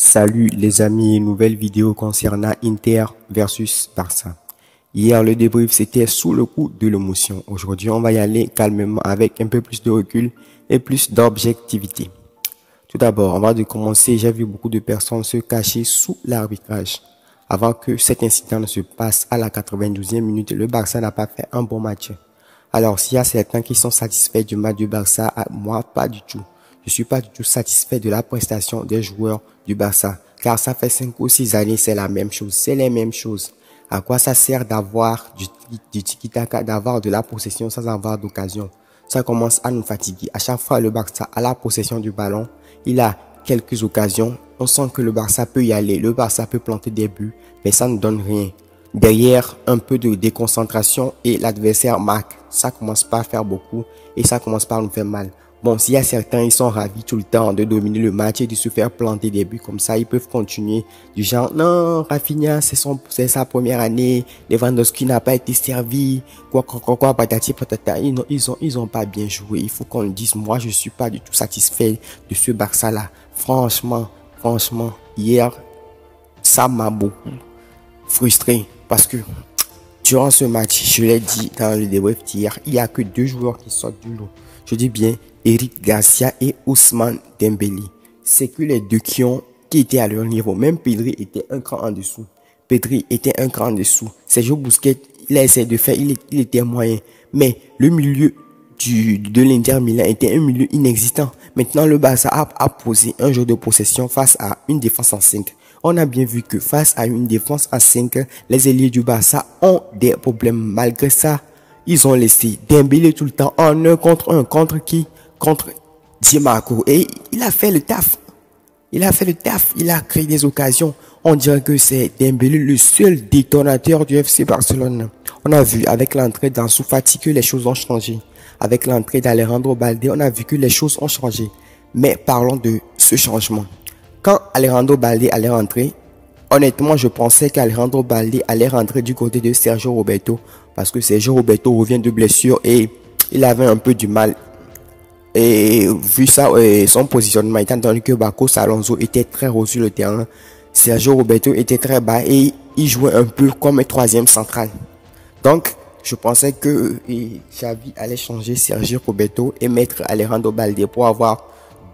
Salut les amis, nouvelle vidéo concernant Inter versus Barça. Hier, le débrief, c'était sous le coup de l'émotion. Aujourd'hui, on va y aller calmement avec un peu plus de recul et plus d'objectivité. Tout d'abord, avant de commencer, j'ai vu beaucoup de personnes se cacher sous l'arbitrage. Avant que cet incident ne se passe à la 92e minute, le Barça n'a pas fait un bon match. Alors, s'il y a certains qui sont satisfaits du match du Barça, moi, pas du tout. Je suis pas du tout satisfait de la prestation des joueurs du Barça. Car ça fait 5 ou 6 années, c'est la même chose. C'est les mêmes choses. À quoi ça sert d'avoir du tiki-taka, d'avoir de la possession sans avoir d'occasion? Ça commence à nous fatiguer. À chaque fois, le Barça a la possession du ballon. Il a quelques occasions. On sent que le Barça peut y aller. Le Barça peut planter des buts. Mais ça ne donne rien. Derrière, un peu de déconcentration et l'adversaire marque. Ça commence pas à faire beaucoup et ça commence pas à nous faire mal. Bon, s'il y a certains, ils sont ravis tout le temps de dominer le match et de se faire planter des buts comme ça, ils peuvent continuer du genre, non, Rafinha, c'est sa première année, Lewandowski n'a pas été servi, quoi, patati, patata, ils ont pas bien joué. Il faut qu'on le dise, moi, je suis pas du tout satisfait de ce Barça-là. Franchement, hier, ça m'a beaucoup frustré parce que durant ce match, je l'ai dit dans le débrief d'hier, il y a que 2 joueurs qui sortent du lot. Je dis bien Eric Garcia et Ousmane Dembélé. C'est que les deux qui étaient à leur niveau. Même Pedri était un cran en dessous. Sergio Busquets, il a essayé de faire, il était moyen. Mais le milieu de l'Inter Milan était un milieu inexistant. Maintenant, le Barça a posé un jeu de possession face à une défense en 5. On a bien vu que face à une défense en 5, les ailiers du Barça ont des problèmes. Malgré ça, ils ont laissé Dembélé tout le temps en 1 contre 1. Contre qui? Contre Di Marco. Et il a fait le taf. Il a créé des occasions. On dirait que c'est Dembélé le seul détonateur du FC Barcelone. On a vu avec l'entrée d'Ansu Fati que les choses ont changé. Avec l'entrée d'Alejandro Balde, on a vu que les choses ont changé. Mais parlons de ce changement. Quand Alejandro Balde allait rentrer, honnêtement, je pensais qu'Alejandro Balde allait rentrer du côté de Sergio Roberto. Parce que Sergio Roberto revient de blessure et il avait un peu du mal. Et vu ça, son positionnement, étant donné que Marcos Alonso était très haut sur le terrain, Sergio Roberto était très bas et il jouait un peu comme un 3e central. Donc, je pensais que Xavi allait changer Sergio Roberto et mettre Alejandro Balde pour avoir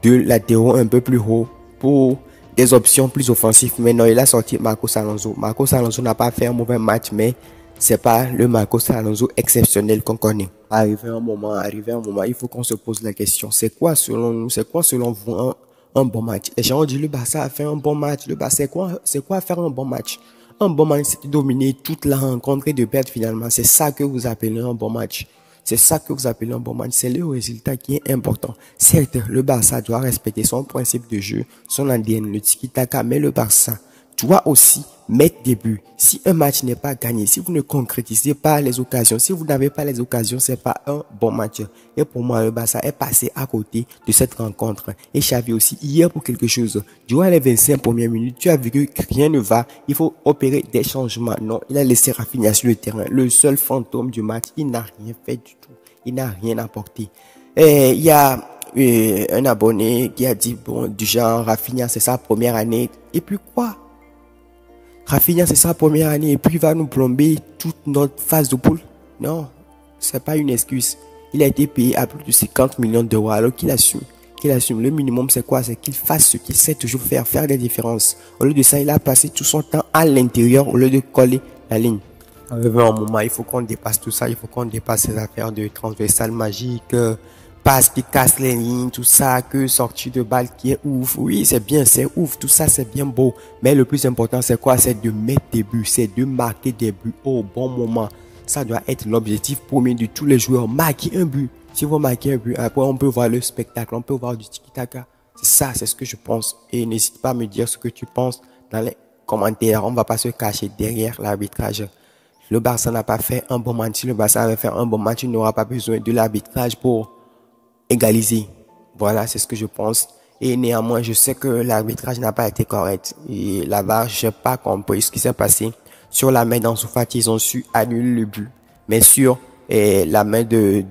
2 latéraux un peu plus hauts pour des options plus offensives. Mais non, il a sorti Marcos Alonso. Marcos Alonso n'a pas fait un mauvais match, mais c'est pas le Marcos Alonso exceptionnel qu'on connaît. Arrivé un moment, il faut qu'on se pose la question. C'est quoi selon vous un bon match? Les gens ont dit le Barça a fait un bon match. Le Barça, c'est quoi faire un bon match? Un bon match, c'est de dominer toute la rencontre et de perdre finalement. C'est ça que vous appelez un bon match. C'est le résultat qui est important. Certes, le Barça doit respecter son principe de jeu, son ADN, le tiki-taka, mais le Barça doit aussi mettre des buts. Si un match n'est pas gagné, si vous ne concrétisez pas les occasions, si vous n'avez pas les occasions, c'est pas un bon match. Et pour moi, le Barça est passé à côté de cette rencontre. Et Xavi aussi, hier pour quelque chose. Durant les 25 premières minutes, tu as vu que rien ne va. Il faut opérer des changements. Non, il a laissé Rafinha sur le terrain. Le seul fantôme du match, il n'a rien fait du tout. Il n'a rien apporté. Et il y a un abonné qui a dit, bon, du genre, Rafinha, c'est sa première année. Et puis quoi? Rafinha, c'est sa première année et puis il va nous plomber toute notre phase de poule. Non, c'est pas une excuse. Il a été payé à plus de 50 millions d'euros alors qu'il assume. Le minimum, c'est quoi? C'est qu'il fasse ce qu'il sait toujours faire des différences. Au lieu de ça, il a passé tout son temps à l'intérieur au lieu de coller la ligne. Arrivé un moment, il faut qu'on dépasse tout ça. Il faut qu'on dépasse ces affaires de transversal magique, passe qui casse les lignes, tout ça, que sortie de balle qui est ouf. Oui, c'est bien, c'est ouf, tout ça, c'est bien beau. Mais le plus important, c'est quoi? C'est de mettre des buts, c'est de marquer des buts au bon moment. Ça doit être l'objectif premier de tous les joueurs. Marquer un but. Si vous marquez un but, après, on peut voir le spectacle, on peut voir du tiki-taka. C'est ça, c'est ce que je pense. Et n'hésite pas à me dire ce que tu penses dans les commentaires. On va pas se cacher derrière l'arbitrage. Le Barça n'a pas fait un bon match. Si le Barça avait fait un bon match, il n'aura pas besoin de l'arbitrage pour égaliser. Voilà, c'est ce que je pense. Et néanmoins, je sais que l'arbitrage n'a pas été correct. Et là-bas, je n'ai pas compris ce qui s'est passé. Sur la main d'Ansu Fati, ils ont su annuler le but. Mais sur et la main du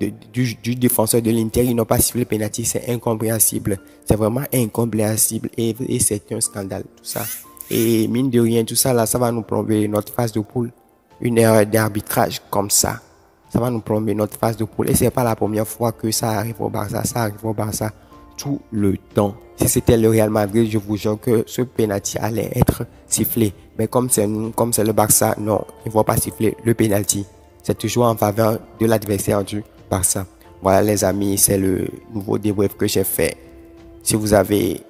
défenseur de l'Inter, ils n'ont pas sifflé penalty, c'est incompréhensible. C'est vraiment incompréhensible et c'est un scandale, tout ça. Et mine de rien, tout ça là, ça va nous plomber notre phase de poule. Une erreur d'arbitrage comme ça va nous plomber notre phase de poule. Et c'est pas la première fois que ça arrive au Barça, ça arrive au Barça tout le temps. Si c'était le Real Madrid, je vous jure que ce penalty allait être sifflé. Mais comme c'est le Barça, non, ils ne vont pas siffler le penalty. C'est toujours en faveur de l'adversaire du Barça. Voilà les amis, c'est le nouveau débrief que j'ai fait. Si vous avez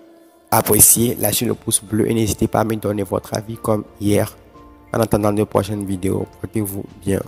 apprécié, lâchez le pouce bleu et n'hésitez pas à me donner votre avis comme hier. En attendant de prochaines vidéos, portez-vous bien.